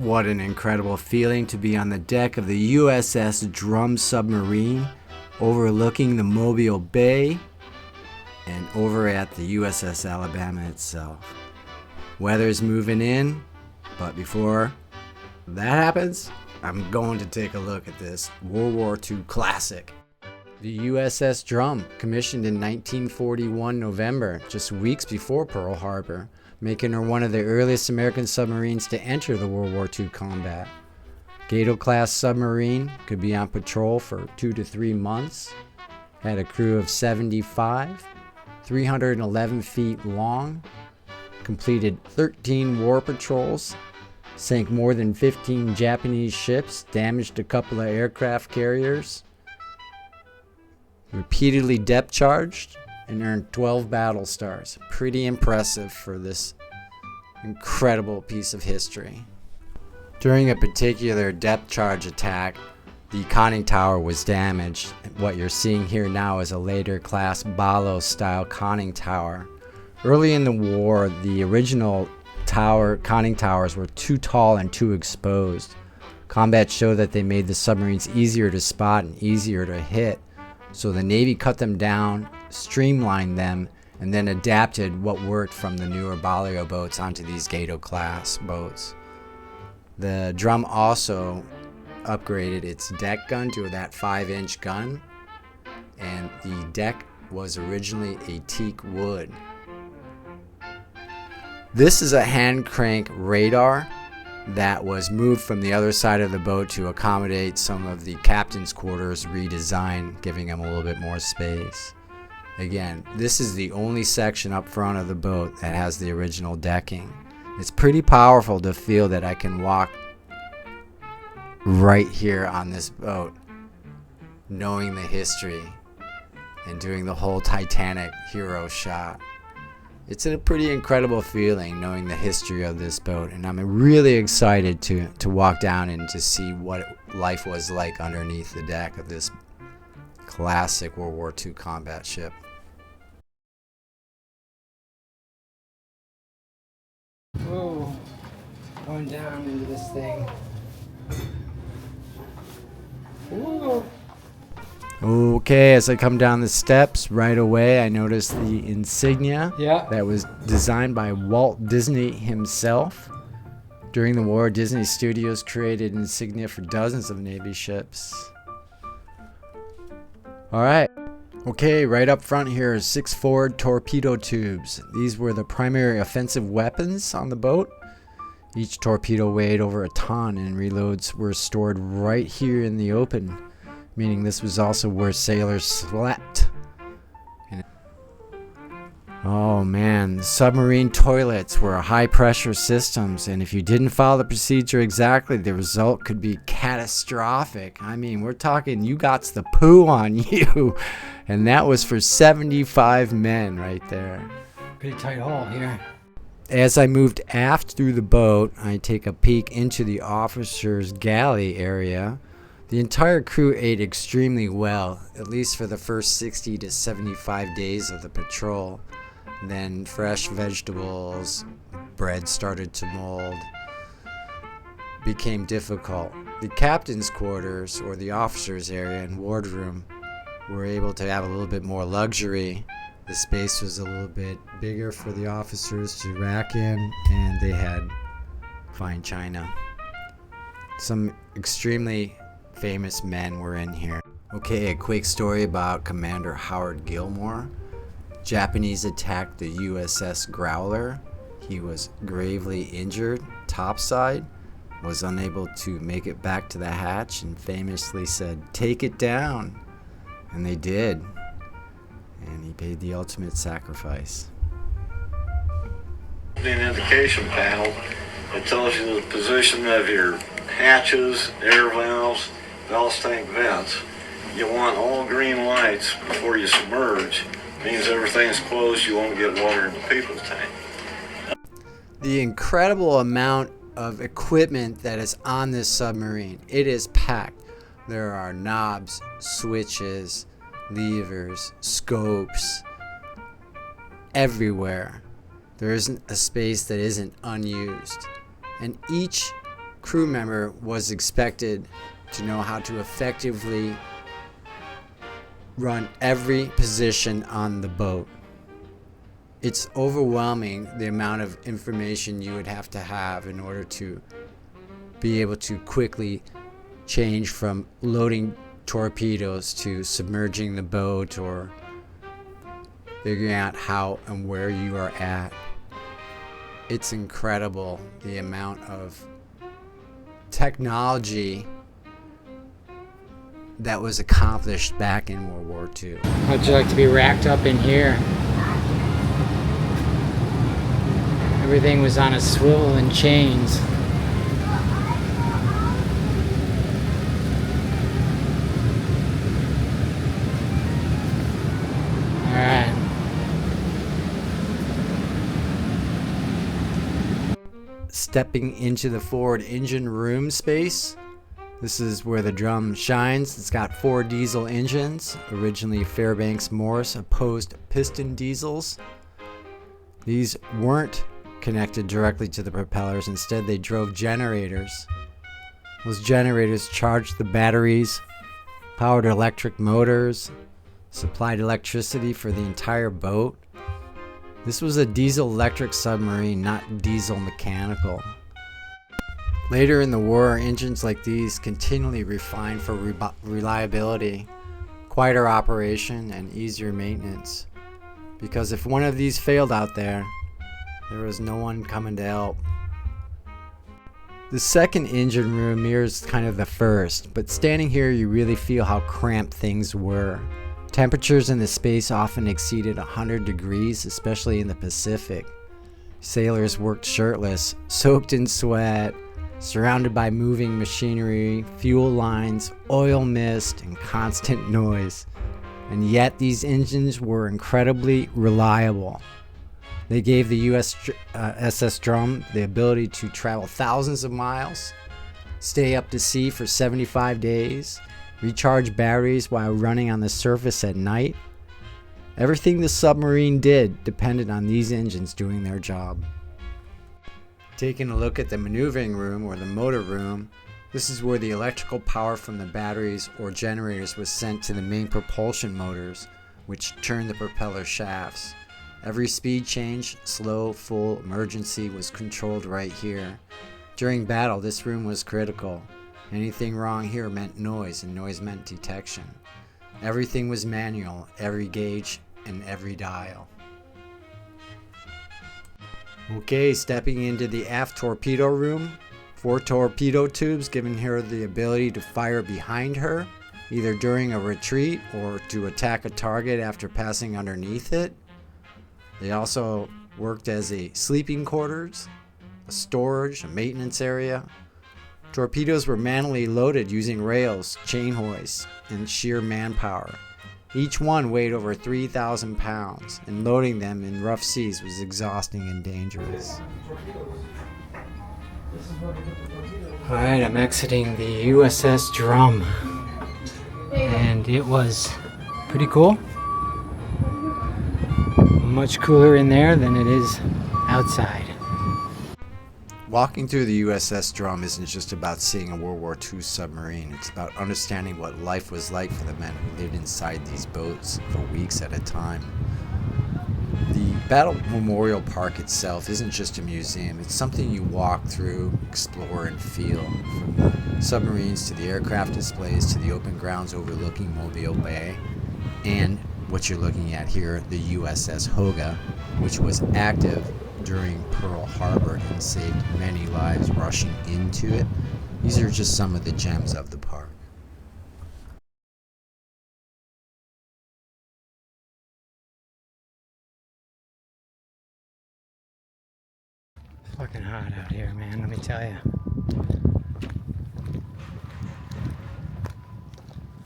What an incredible feeling to be on the deck of the USS Drum submarine, overlooking the Mobile Bay and over at the USS Alabama itself. Weather's moving in, but before that happens, I'm going to take a look at this World War II classic. The USS Drum, commissioned in 1941 November, just weeks before Pearl Harbor, making her one of the earliest American submarines to enter the World War II combat. Gato-class submarine, could be on patrol for 2 to 3 months, had a crew of 75, 311 feet long, completed 13 war patrols, sank more than 15 Japanese ships, damaged a couple of aircraft carriers, repeatedly depth charged, and earned 12 battle stars. Pretty impressive for this incredible piece of history. During a particular depth charge attack, the conning tower was damaged. What you're seeing here now is a later class Balo style conning tower. Early in the war, the original conning towers were too tall and too exposed. Combat showed that they made the submarines easier to spot and easier to hit. So the Navy cut them down, streamlined them, and then adapted what worked from the newer Balio boats onto these Gato-class boats. The Drum also upgraded its deck gun to that 5-inch gun, and the deck was originally a teak wood. This is a hand crank radar that was moved from the other side of the boat to accommodate some of the captain's quarters redesign, giving them a little bit more space. Again, this is the only section up front of the boat that has the original decking. It's pretty powerful to feel that I can walk right here on this boat, knowing the history and doing the whole Titanic hero shot. It's a pretty incredible feeling knowing the history of this boat, and I'm really excited to walk down and to see what life was like underneath the deck of this classic World War II combat ship. Whoa, going down into this thing. Whoa. Okay, as I come down the steps, right away I noticed the insignia that was designed by Walt Disney himself. During the war, Disney Studios created insignia for dozens of Navy ships. Alright, okay, right up front here is 6 forward torpedo tubes. These were the primary offensive weapons on the boat. Each torpedo weighed over a ton, and reloads were stored right here in the open, meaning this was also where sailors slept. Oh man, submarine toilets were high pressure systems, and if you didn't follow the procedure exactly, the result could be catastrophic. I mean, we're talking you got the poo on you, and that was for 75 men right there. Pretty tight hole here. As I moved aft through the boat, I take a peek into the officers' galley area. The entire crew ate extremely well, at least for the first 60 to 75 days of the patrol. Then fresh vegetables, bread started to mold, became difficult. The captain's quarters, or the officers' area and wardroom, were able to have a little bit more luxury. The space was a little bit bigger for the officers to rack in, and they had fine china. Some extremely famous men were in here. Okay, a quick story about Commander Howard Gilmore. Japanese attacked the USS Growler. He was gravely injured topside, was unable to make it back to the hatch, and famously said, "Take it down." And they did. And he paid the ultimate sacrifice. An indication panel, it tells you the position of your hatches, air valves, valve tank vents. You want all green lights before you submerge. Means everything's closed, you won't get water in the people's tank. The incredible amount of equipment that is on this submarine. It is packed. There are knobs, switches, levers, scopes, everywhere. There isn't a space that isn't unused. And each crew member was expected to know how to effectively run every position on the boat. It's overwhelming the amount of information you would have to have in order to be able to quickly change from loading torpedoes to submerging the boat or figuring out how and where you are at. It's incredible the amount of technology that was accomplished back in World War II. How'd you like to be racked up in here? Everything was on a swivel and chains. Alright. Stepping into the forward engine room space. This is where the Drum shines. It's got 4 diesel engines, originally Fairbanks Morse opposed piston diesels. These weren't connected directly to the propellers. Instead, they drove generators. Those generators charged the batteries, powered electric motors, supplied electricity for the entire boat. This was a diesel-electric submarine, not diesel-mechanical. Later in the war, engines like these continually refined for reliability, quieter operation, and easier maintenance. Because if one of these failed out there was no one coming to help. The second engine room mirrors kind of the first, but standing here you really feel how cramped things were. Temperatures in the space often exceeded 100 degrees, especially in the Pacific. Sailors worked shirtless, soaked in sweat, surrounded by moving machinery, fuel lines, oil mist, and constant noise. And yet these engines were incredibly reliable. They gave the USS Drum the ability to travel thousands of miles, stay up to sea for 75 days, recharge batteries while running on the surface at night. Everything the submarine did depended on these engines doing their job. Taking a look at the maneuvering room or the motor room, this is where the electrical power from the batteries or generators was sent to the main propulsion motors, which turned the propeller shafts. Every speed change, slow, full, emergency was controlled right here. During battle, this room was critical. Anything wrong here meant noise, and noise meant detection. Everything was manual, every gauge and every dial. Okay, stepping into the aft torpedo room. 4 torpedo tubes giving her the ability to fire behind her, either during a retreat or to attack a target after passing underneath it. They also worked as a sleeping quarters, a storage, a maintenance area. Torpedoes were manually loaded using rails, chain hoists, and sheer manpower. Each one weighed over 3,000 pounds, and loading them in rough seas was exhausting and dangerous. Alright, I'm exiting the USS Drum. And it was pretty cool. Much cooler in there than it is outside. Walking through the USS Drum isn't just about seeing a World War II submarine. It's about understanding what life was like for the men who lived inside these boats for weeks at a time. The Battleship Memorial Park itself isn't just a museum. It's something you walk through, explore, and feel. From the submarines to the aircraft displays to the open grounds overlooking Mobile Bay. And what you're looking at here, the USS Hoga, which was active during Pearl Harbor and saved many lives rushing into it. These are just some of the gems of the park. Fucking hot out here, man, let me tell you.